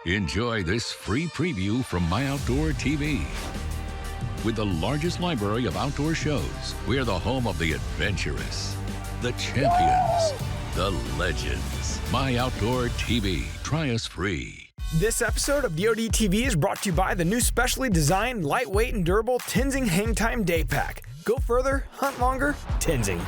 Enjoy this free preview from MyOutdoorTV. With the largest library of outdoor shows, we're the home of the adventurous, the champions, the legends. MyOutdoorTV. Try us free. This episode of DoD TV is brought to you by the new specially designed, lightweight, and durable Tenzing Hang Time Day Pack. Go further, hunt longer, Tenzing.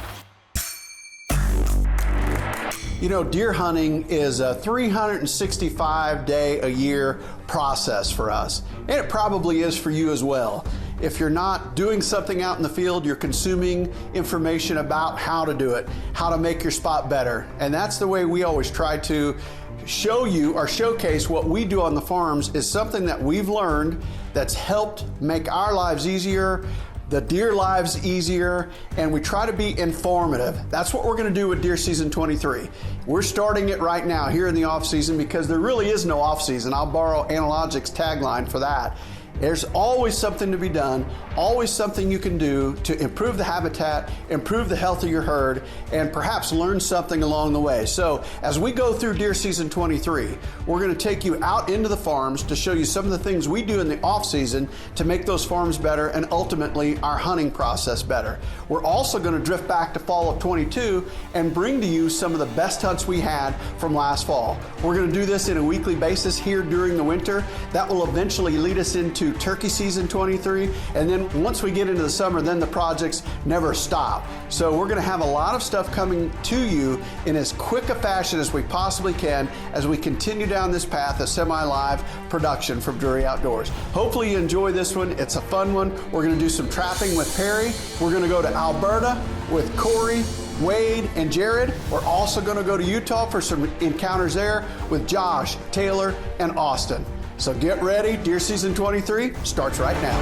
You know, deer hunting is a 365-day-a-year process for us, and it probably is for you as well. If you're not doing something out in the field, you're consuming information about how to do it, how to make your spot better, and that's the way we always try to show you or showcase what we do on the farms is something that we've learned that's helped make our lives easier, the deer lives easier, and we try to be informative. That's what we're gonna do with deer season 23. We're starting it right now here in the off season because there really is no off season. I'll borrow Analogic's tagline for that. There's always something to be done, always something you can do to improve the habitat, improve the health of your herd, and perhaps learn something along the way. So as we go through deer season 23, we're gonna take you out into the farms to show you some of the things we do in the off season to make those farms better and ultimately our hunting process better. We're also gonna drift back to fall of 22 and bring to you some of the best hunts we had from last fall. We're gonna do this in a weekly basis here during the winter. That will eventually lead us into turkey season 23, and then once we get into the summer, then the projects never stop. So we're gonna have a lot of stuff coming to you in as quick a fashion as we possibly can as we continue down this path of semi-live production from Drury Outdoors. Hopefully you enjoy this one. It's a fun one. We're gonna do some trapping with Perry. We're gonna go to Alberta with Corey, Wade, and Jared. We're also gonna go to Utah for some encounters there with Josh, Taylor, and Austin. So get ready, deer season 23 starts right now.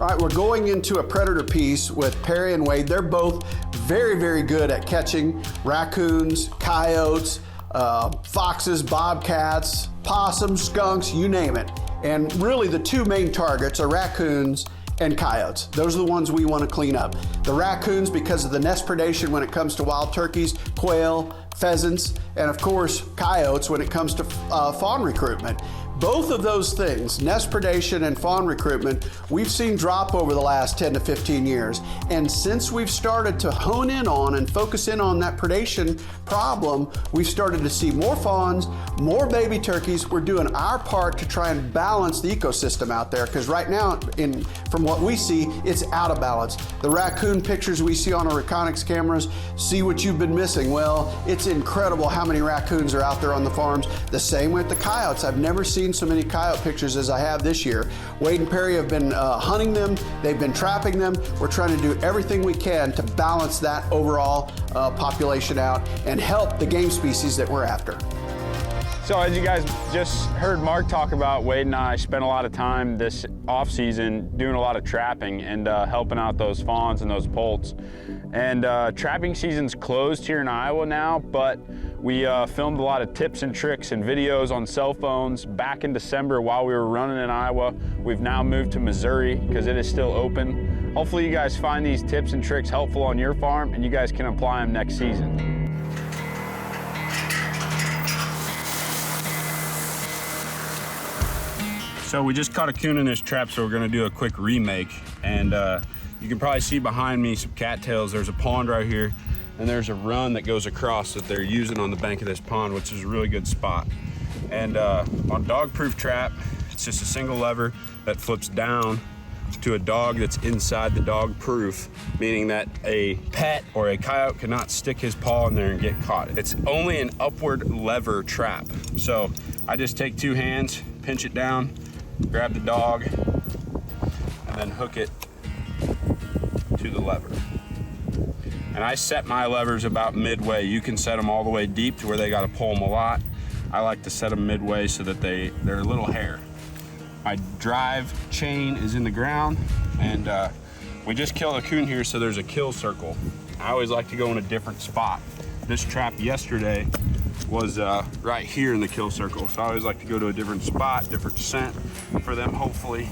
All right, we're going into a predator piece with Perry and Wade. They're both very, very good at catching raccoons, coyotes, foxes, bobcats, possums, skunks, you name it. And really the two main targets are raccoons and coyotes. Those are the ones we want to clean up. The raccoons because of the nest predation when it comes to wild turkeys, quail, pheasants, and of course coyotes when it comes to fawn recruitment. Both of those things, nest predation and fawn recruitment, we've seen drop over the last 10 to 15 years. And since we've started to hone in on and focus in on that predation problem, we've started to see more fawns, more baby turkeys. We're doing our part to try and balance the ecosystem out there, because right now, from what we see, it's out of balance. The raccoon pictures we see on our Reconyx cameras, see what you've been missing. Well, it's incredible how many raccoons are out there on the farms. The same with the coyotes. I've never seen so many coyote pictures as I have this year. Wade and Perry have been hunting them, they've been trapping them. We're trying to do everything we can to balance that overall population out and help the game species that we're after. So as you guys just heard Mark talk about, Wade and I spent a lot of time this off season doing a lot of trapping and helping out those fawns and those poults. And trapping season's closed here in Iowa now, but we filmed a lot of tips and tricks and videos on cell phones back in December while we were running in Iowa. We've now moved to Missouri because it is still open. Hopefully you guys find these tips and tricks helpful on your farm and you guys can apply them next season. So we just caught a coon in this trap, so we're gonna do a quick remake. And you can probably see behind me some cattails. There's a pond right here, and there's a run that goes across that they're using on the bank of this pond, which is a really good spot. And on dog-proof trap, it's just a single lever that flips down to a dog that's inside the dog-proof, meaning that a pet or a coyote cannot stick his paw in there and get caught. It's only an upward lever trap. So I just take two hands, pinch it down, grab the dog, and then hook it to the lever. And I set my levers about midway. You can set them all the way deep to where they gotta pull them a lot. I like to set them midway so that they're a little hair. My drive chain is in the ground, and we just killed a coon here, so there's a kill circle. I always like to go in a different spot. This trap yesterday was right here in the kill circle, so I always like to go to a different spot, different scent for them, hopefully.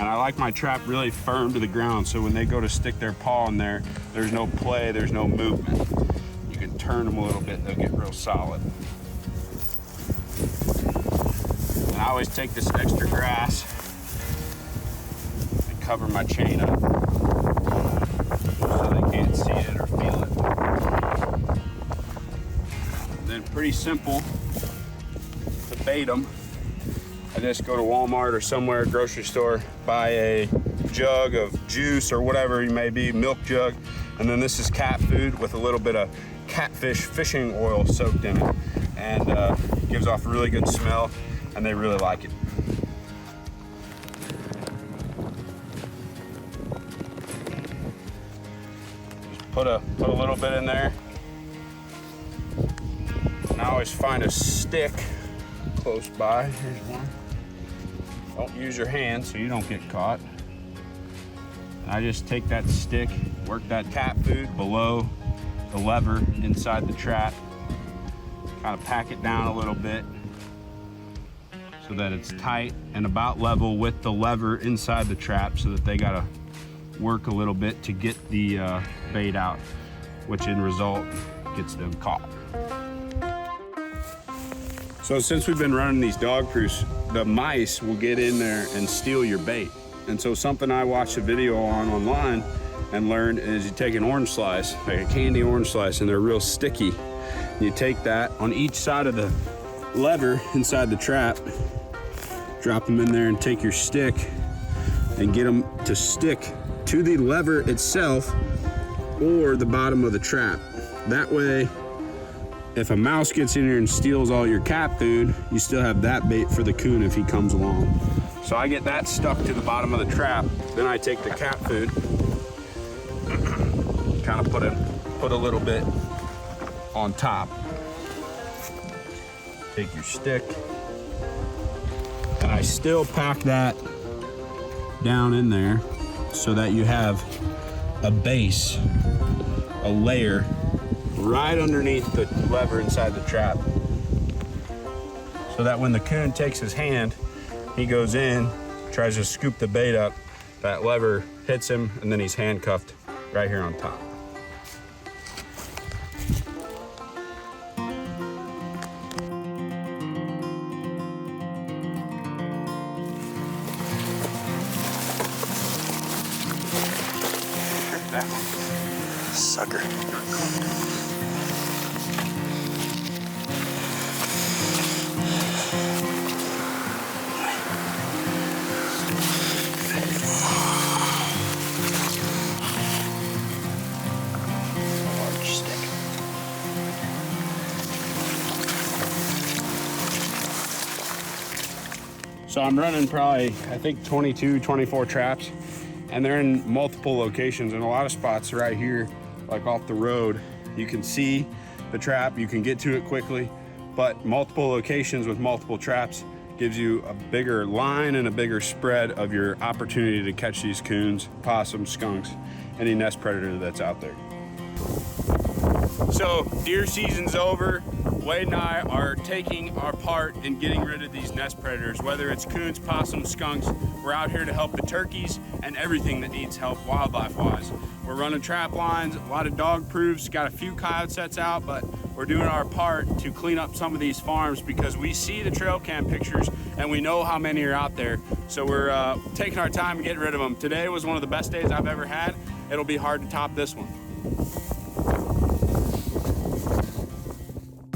And I like my trap really firm to the ground, so when they go to stick their paw in there, there's no play, there's no movement. You can turn them a little bit, they'll get real solid. And I always take this extra grass and cover my chain up so they can't see it or feel it. And then pretty simple to bait them. I just go to Walmart or somewhere, grocery store, buy a jug of juice or whatever it may be, milk jug, and then this is cat food with a little bit of catfish fishing oil soaked in it, and gives off a really good smell, and they really like it. Just put a little bit in there, and I always find a stick close by. Here's one. Don't use your hands so you don't get caught. I just take that stick, work that cat food below the lever inside the trap, kind of pack it down a little bit so that it's tight and about level with the lever inside the trap, so that they gotta work a little bit to get the bait out, which in result gets them caught. So since we've been running these dog proofs, the mice will get in there and steal your bait. And so something I watched a video on online and learned is you take an orange slice, like a candy orange slice, and they're real sticky. You take that on each side of the lever inside the trap, drop them in there and take your stick and get them to stick to the lever itself or the bottom of the trap. That way, if a mouse gets in here and steals all your cat food, you still have that bait for the coon if he comes along. So I get that stuck to the bottom of the trap, then I take the cat food, kind of put a little bit on top. Take your stick, and I still pack that down in there so that you have a base, a layer right underneath the lever inside the trap, so that when the coon takes his hand, he goes in, tries to scoop the bait up, that lever hits him, and then he's handcuffed right here on top. That one. Sucker. So I'm running probably, I think 22, 24 traps, and they're in multiple locations, and a lot of spots right here, like off the road. You can see the trap, you can get to it quickly, but multiple locations with multiple traps gives you a bigger line and a bigger spread of your opportunity to catch these coons, possums, skunks, any nest predator that's out there. So deer season's over. Wade and I are taking our part in getting rid of these nest predators, whether it's coons, possums, skunks. We're out here to help the turkeys and everything that needs help wildlife-wise. We're running trap lines, a lot of dog proofs, got a few coyote sets out, but we're doing our part to clean up some of these farms because we see the trail cam pictures and we know how many are out there. So we're taking our time and getting rid of them. Today was one of the best days I've ever had. It'll be hard to top this one.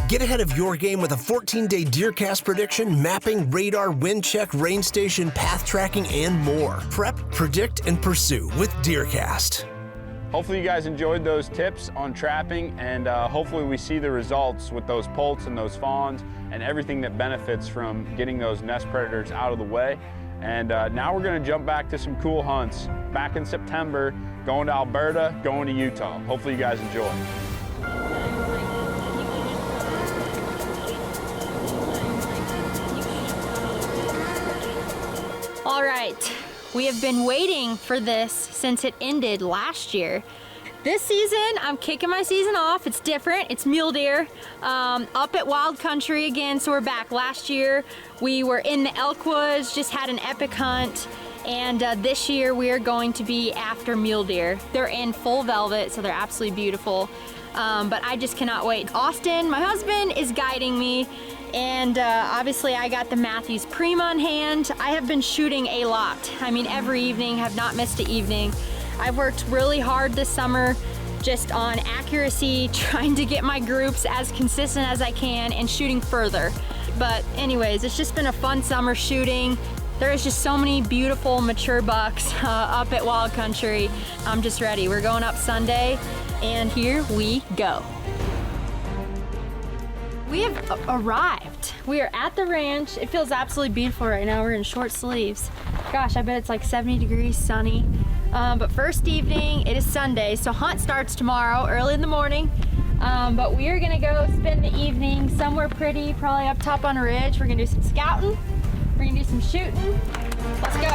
Get ahead of your game with a 14-day DeerCast prediction, mapping, radar, wind check, rain station, path tracking, and more. Prep, predict, and pursue with DeerCast. Hopefully you guys enjoyed those tips on trapping, and hopefully we see the results with those poults and those fawns and everything that benefits from getting those nest predators out of the way. And now we're gonna jump back to some cool hunts. Back in September, going to Alberta, going to Utah. Hopefully you guys enjoy. All right, we have been waiting for this since it ended last year. This season, I'm kicking my season off. It's different, it's mule deer. Up at Wild Country again, so we're back. Last year, we were in the elk woods, just had an epic hunt. And this year we are going to be after mule deer. They're in full velvet, so they're absolutely beautiful. But I just cannot wait. Austin, my husband, is guiding me. And obviously I got the Matthews Prima in hand. I have been shooting a lot. I mean, every evening, have not missed an evening. I've worked really hard this summer just on accuracy, trying to get my groups as consistent as I can and shooting further. But anyways, it's just been a fun summer shooting. There is just so many beautiful mature bucks up at Wild Country. I'm just ready. We're going up Sunday, and here we go. We have arrived. We are at the ranch. It feels absolutely beautiful right now. We're in short sleeves. Gosh, I bet it's like 70 degrees, sunny. But first evening, it is Sunday, so hunt starts tomorrow, early in the morning. But we are gonna go spend the evening somewhere pretty, probably up top on a ridge. We're gonna do some scouting. We're gonna do some shooting. Let's go.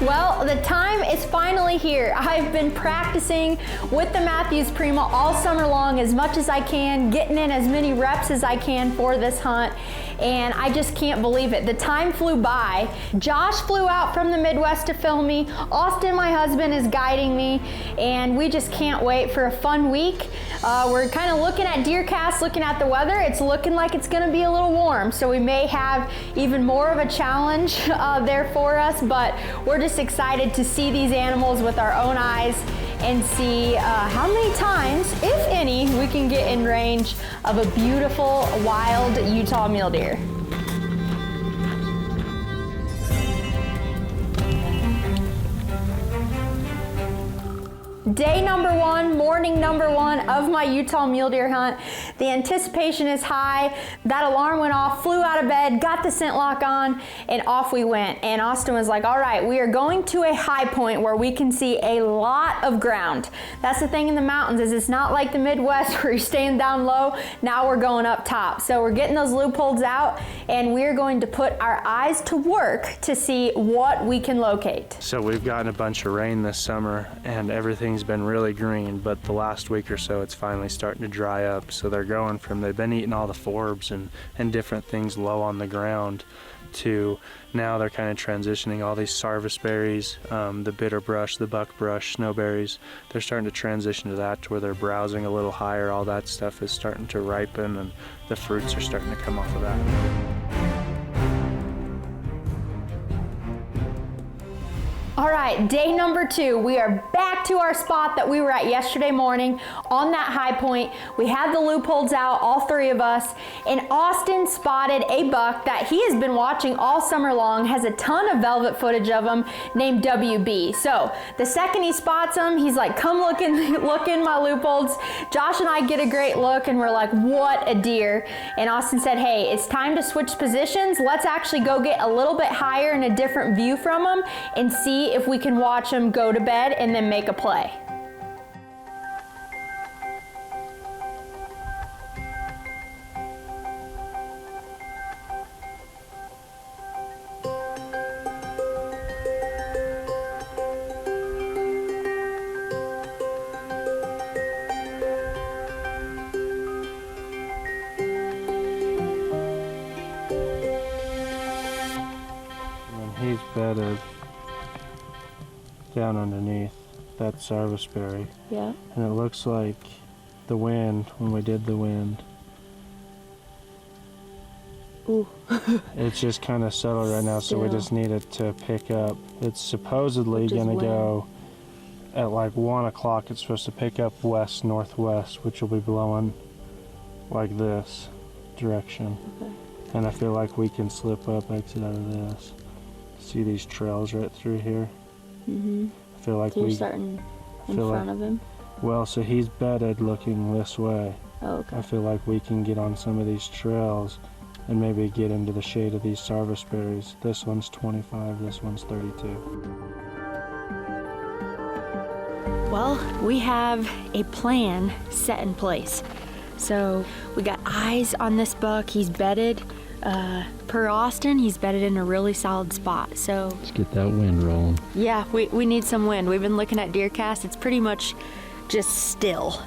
Well, the time is finally here. I've been practicing with the Matthews Prima all summer long as much as I can, getting in as many reps as I can for this hunt, and I just can't believe it. The time flew by. Josh flew out from the Midwest to film me. Austin, my husband, is guiding me, and we just can't wait for a fun week. We're kind of looking at deer casts, looking at the weather. It's looking like it's gonna be a little warm, so we may have even more of a challenge there for us, but we're just excited to see these animals with our own eyes and see how many times, if any, we can get in range of a beautiful wild Utah mule deer. Day number one, morning number one of my Utah mule deer hunt. The anticipation is high. That alarm went off, flew out of bed, got the scent lock on, and off we went. And Austin was like, all right, we are going to a high point where we can see a lot of ground. That's the thing in the mountains, is it's not like the Midwest where you're staying down low. Now we're going up top. So we're getting those loopholes out, and we're going to put our eyes to work to see what we can locate. So we've gotten a bunch of rain this summer, and everything's been really green, but the last week or so it's finally starting to dry up. So they're going from, they've been eating all the forbs and different things low on the ground, to now they're kind of transitioning all these sarvis berries, the bitter brush, the buckbrush, snowberries. They're starting to transition to that, to where they're browsing a little higher. All that stuff is starting to ripen, and the fruits are starting to come off of that. All right, day number two. We are back to our spot that we were at yesterday morning on that high point. We had the loopholes out, all three of us, and Austin spotted a buck that he has been watching all summer long, has a ton of velvet footage of him, named WB. So the second he spots him, he's like, come look in my loopholes. Josh and I get a great look, and we're like, what a deer. And Austin said, hey, it's time to switch positions. Let's actually go get a little bit higher and a different view from him and see if we can watch him go to bed and then make a play. And he's bedded down underneath that sarvisberry. Yeah. And it looks like the wind, when we did the wind, Ooh. it's just kind of settled right now, so we just need it to pick up. It's supposedly going to go at like 1 o'clock. It's supposed to pick up west northwest, which will be blowing like this direction. Okay. And I feel like we can slip up, exit out of this. See these trails right through here? Mm-hmm. I feel like So you're starting in front of him? Well, so he's bedded looking this way. Oh, okay. I feel like we can get on some of these trails and maybe get into the shade of these sarvisberries. This one's 25, this one's 32. Well, we have a plan set in place. So we got eyes on this buck. He's bedded. Per Austin, he's bedded in a really solid spot. So let's get that wind rolling. Yeah, we need some wind. We've been looking at deer cast. It's pretty much just still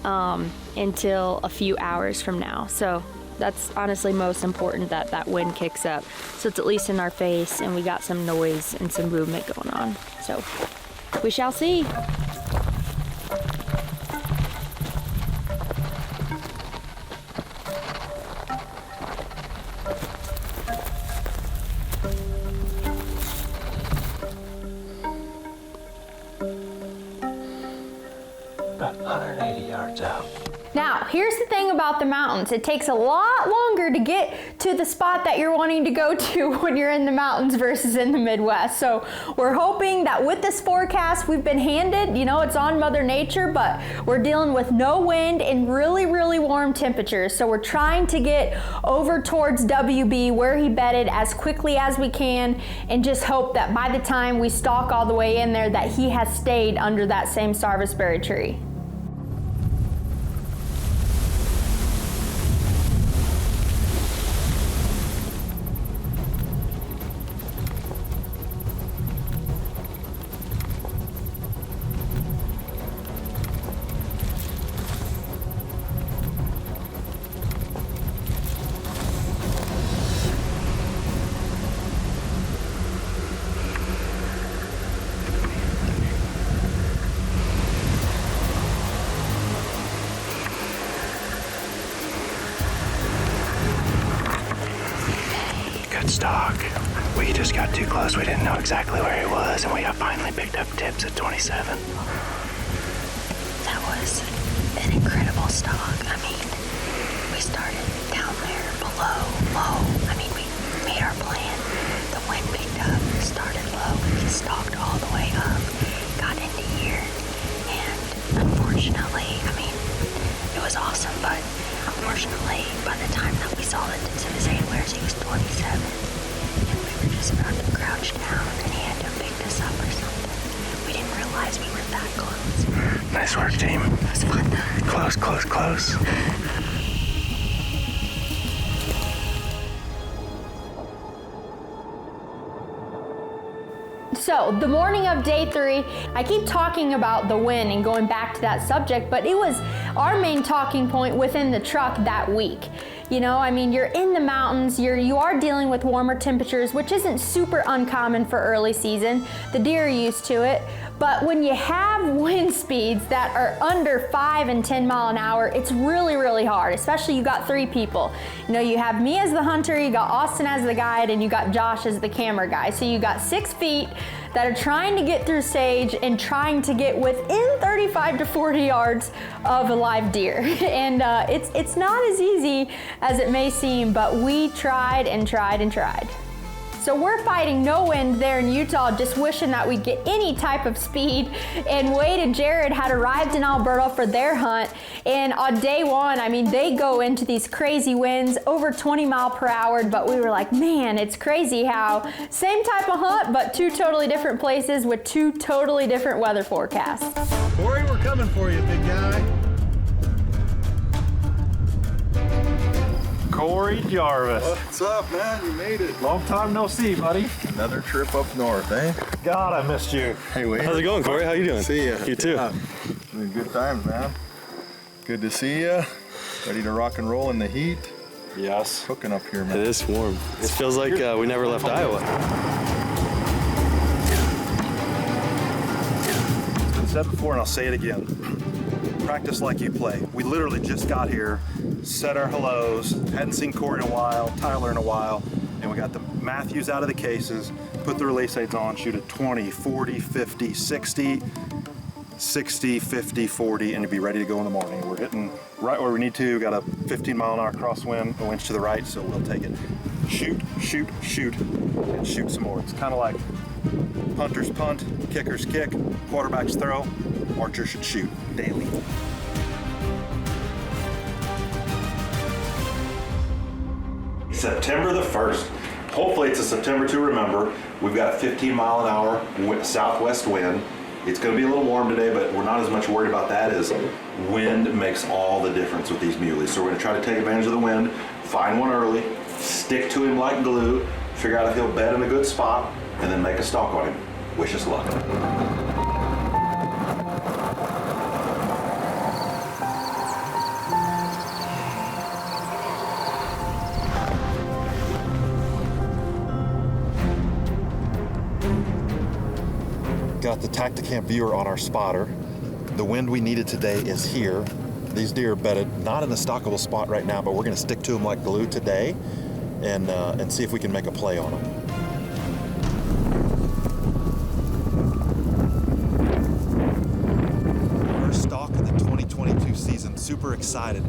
until a few hours from now. So That's honestly most important, that that wind kicks up. So it's at least in our face and we got some noise and some movement going on. So we shall see. About 180 yards out. Now, here's the thing about the mountains. It takes a lot longer to get to the spot that you're wanting to go to when you're in the mountains versus in the Midwest. So we're hoping that with this forecast we've been handed, you know, it's on Mother Nature, but we're dealing with no wind and really, really warm temperatures. So we're trying to get over towards WB where he bedded as quickly as we can and just hope that by the time we stalk all the way in there that he has stayed under that same sarvisberry tree. Stock. We just got too close. We didn't know exactly where he was, and we finally picked up tips at 27. That was an incredible stock. I mean, we started down there below, low. I mean, we made our plan. The wind picked up, started low, we stalked all the way up, got into here, and unfortunately, I mean, it was awesome, but unfortunately, by the time that we saw the tips of his antlers, he was 27. And we were just about to crouch down, and he had to have picked us up or something. We didn't realize we were that close. Nice work, team. It was fun, though. Close, close, close. So the morning of day 3, I keep talking about the wind and going back to that subject, but it was our main talking point within the truck that week. You know, I mean, you're in the mountains, you are dealing with warmer temperatures, which isn't super uncommon for early season. The deer are used to it. But when you have wind speeds that are under 5 and 10 mile an hour, it's really, really hard, especially you got 3 people. You know, you have me as the hunter, you got Austin as the guide, and you got Josh as the camera guy. So you got 6 feet that are trying to get through sage and trying to get within 35 to 40 yards of a live deer. And it's not as easy as it may seem, but we tried and tried and tried. So we're fighting no wind there in Utah, just wishing that we'd get any type of speed. And Wade and Jared had arrived in Alberta for their hunt. And on day 1, I mean, they go into these crazy winds, over 20 mile per hour. But we were like, man, it's crazy how same type of hunt, but 2 totally different places with 2 totally different weather forecasts. Corey, we're coming for you, big guy. Corey Jarvis. What's up, man? You made it. Long time no see, buddy. Another trip up north, eh? God, I missed you. Hey, Wade. How's it going, Corey? How you doing? See ya. You too. Yeah. Good times, man. Good to see ya. Ready to rock and roll in the heat? Yes. Cooking up here, man. It is warm. It feels like we never left Iowa. It's been said before, and I'll say it again. Practice like you play. We literally just got here, said our hellos, hadn't seen Corey in a while, Tyler in a while, and we got the Matthews out of the cases, put the release aids on, shoot at 20, 40, 50, 60, 60, 50, 40, and to be ready to go in the morning. We're hitting right where we need to, got a 15 mile an hour crosswind, a winch to the right, so we'll take it. Shoot, shoot, shoot, and shoot some more. It's kind of like punters punt, kickers kick, quarterbacks throw, archers should shoot daily. September the 1st. Hopefully it's a September to remember. We've got a 15 mile an hour southwest wind. It's going to be a little warm today, but we're not as much worried about that as wind makes all the difference with these muleys. So we're going to try to take advantage of the wind, find one early, stick to him like glue, figure out if he'll bed in a good spot, and then make a stalk on him. Wish us luck. Got the Tacticam viewer on our spotter. The wind we needed today is here. These deer are bedded, not in a stockable spot right now, but we're gonna stick to them like glue today and see if we can make a play on them. First stalk of the 2022 season, super excited.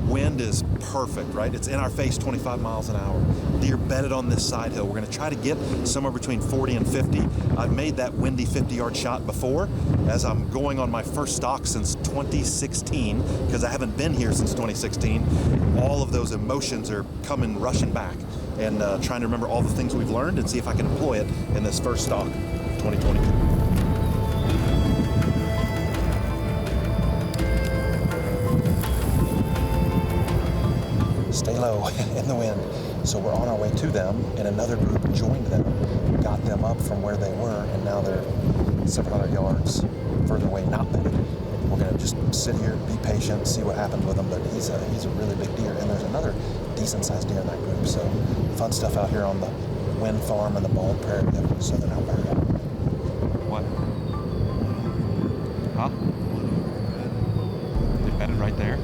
Wind is perfect, right? It's in our face, 25 miles an hour. Deer bedded on this side hill. We're gonna try to get somewhere between 40 and 50. I've made that windy 50-yard shot before as I'm going on my first stalk since 2016, because I haven't been here since 2016. All of those emotions are coming rushing back, and trying to remember all the things we've learned and see if I can employ it in this first stalk, 2022. Stay low in the wind. So we're on our way to them, and another group joined them, got them up from where they were, and now they're several hundred yards further away, not bedded. We're gonna just sit here, be patient, see what happens with him, but he's a really big deer, and there's another decent-sized deer in that group, so fun stuff out here on the wind farm and the bald prairie of southern Alberta. What? Huh? They're bedded right there?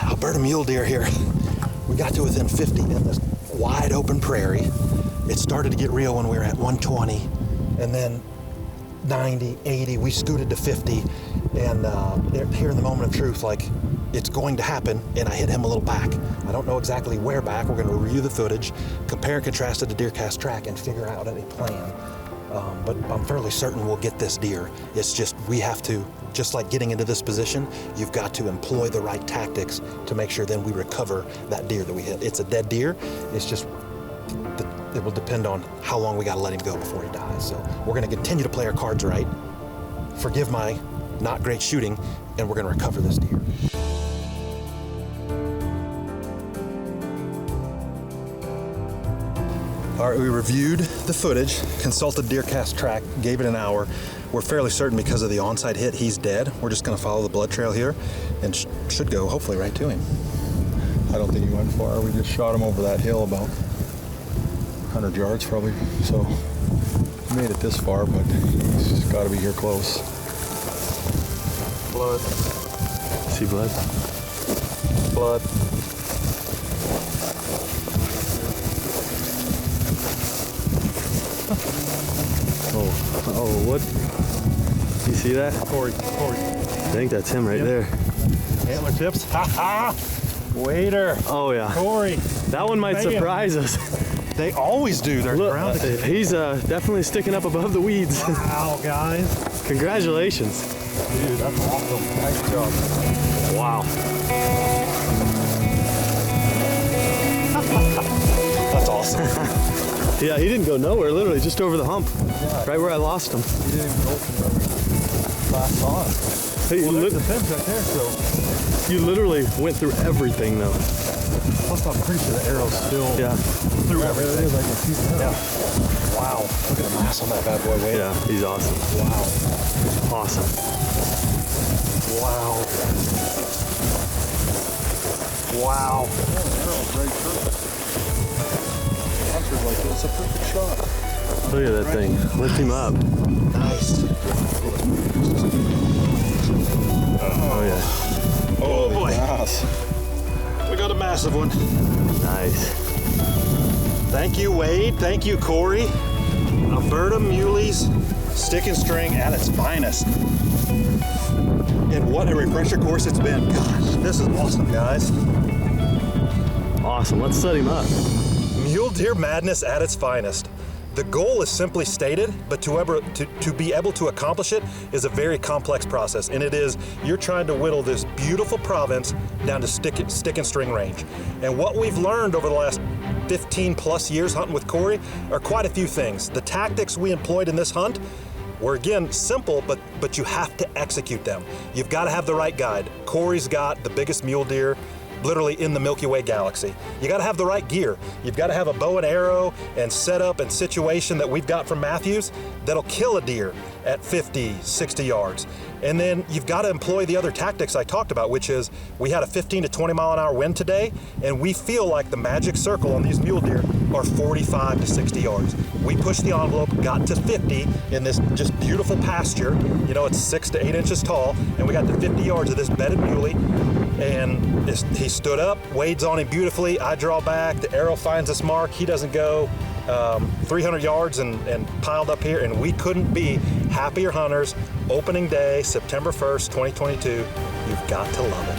Alberta mule deer here. We got to within 50 in this wide open prairie. It started to get real when we were at 120, and then 90, 80, we scooted to 50, and here in the moment of truth, like it's going to happen, and I hit him a little back. I don't know exactly where back. We're gonna review the footage, compare and contrast it to deer cast track, and figure out any plan. But I'm fairly certain we'll get this deer. It's just, we have to, just like getting into this position, you've got to employ the right tactics to make sure then we recover that deer that we hit. It's a dead deer. It's just, it will depend on how long we gotta let him go before he dies. So we're gonna continue to play our cards right, forgive my not great shooting, and we're gonna recover this deer. All right, we reviewed the footage, consulted deer cast track, gave it an hour. We're fairly certain because of the onside hit, he's dead. We're just gonna follow the blood trail here and should go hopefully right to him. I don't think he went far. We just shot him over that hill about 100 yards probably. So he made it this far, but he's gotta be here close. Blood. See blood? Blood. Oh, what? You see that? Corey. I think that's him right there. Antler tips. Ha ha! Waiter. Oh yeah. Corey. That one might surprise us. They always do. They're grounded. He's definitely sticking up above the weeds. Wow, guys. Congratulations. Dude, that's awesome. Nice job. Wow. That's awesome. Yeah, he didn't go nowhere, literally just over the hump. Yeah. Right where I lost him. He didn't even go from where we last saw him. Hey, well, there's the fence right there, so. You literally went through everything though. Plus I'm pretty sure the arrow's still through everything. I can see the arrow. Yeah. Wow. Look at the mass on that bad boy, Wade. Yeah, he's awesome. Wow. Awesome. Wow. Wow. Arrow's right through. Like, that's a perfect shot. Look at that thing. Lift him up. Nice. Oh yeah. Oh boy. Yes. We got a massive one. Nice. Thank you, Wade. Thank you, Corey. Alberta Muleys stick and string at its finest. And what a refresher course it's been. Gosh, this is awesome, guys. Awesome. Let's set him up. Mule deer madness at its finest. The goal is simply stated, but to be able to accomplish it is a very complex process, and it is, you're trying to whittle this beautiful province down to stick and string range. And what we've learned over the last 15 plus years hunting with Corey are quite a few things. The tactics we employed in this hunt were, again, simple, but you have to execute them. You've got to have the right guide. Corey's got the biggest mule deer literally in the Milky Way galaxy. You gotta have the right gear. You've gotta have a bow and arrow and setup and situation that we've got from Matthews that'll kill a deer at 50, 60 yards. And then you've gotta employ the other tactics I talked about, which is we had a 15 to 20 mile an hour wind today, and we feel like the magic circle on these mule deer are 45 to 60 yards. We pushed the envelope, got to 50 in this just beautiful pasture. You know, it's 6 to 8 inches tall, and we got to 50 yards of this bedded muley, and he stood up, Wade's on him beautifully, I draw back, the arrow finds this mark, he doesn't go 300 yards and piled up here, and we couldn't be happier hunters. Opening day, September 1st, 2022, you've got to love it.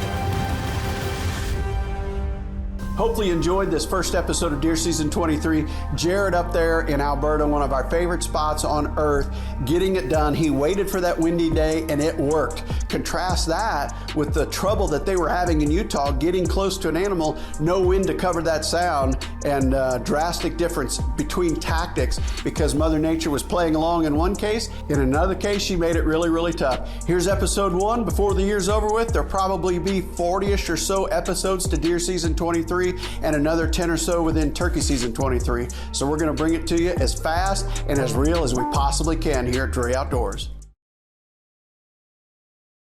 Hopefully you enjoyed this first episode of Deer Season 23. Jared up there in Alberta, one of our favorite spots on earth, getting it done. He waited for that windy day and it worked. Contrast that with the trouble that they were having in Utah, getting close to an animal, no wind to cover that sound, and drastic difference between tactics because Mother Nature was playing along in one case. In another case, she made it really, really tough. Here's episode 1. Before the year's over with, there'll probably be 40-ish or so episodes to Deer Season 23 and another 10 or so within Turkey Season 23. So we're going to bring it to you as fast and as real as we possibly can here at Drury Outdoors.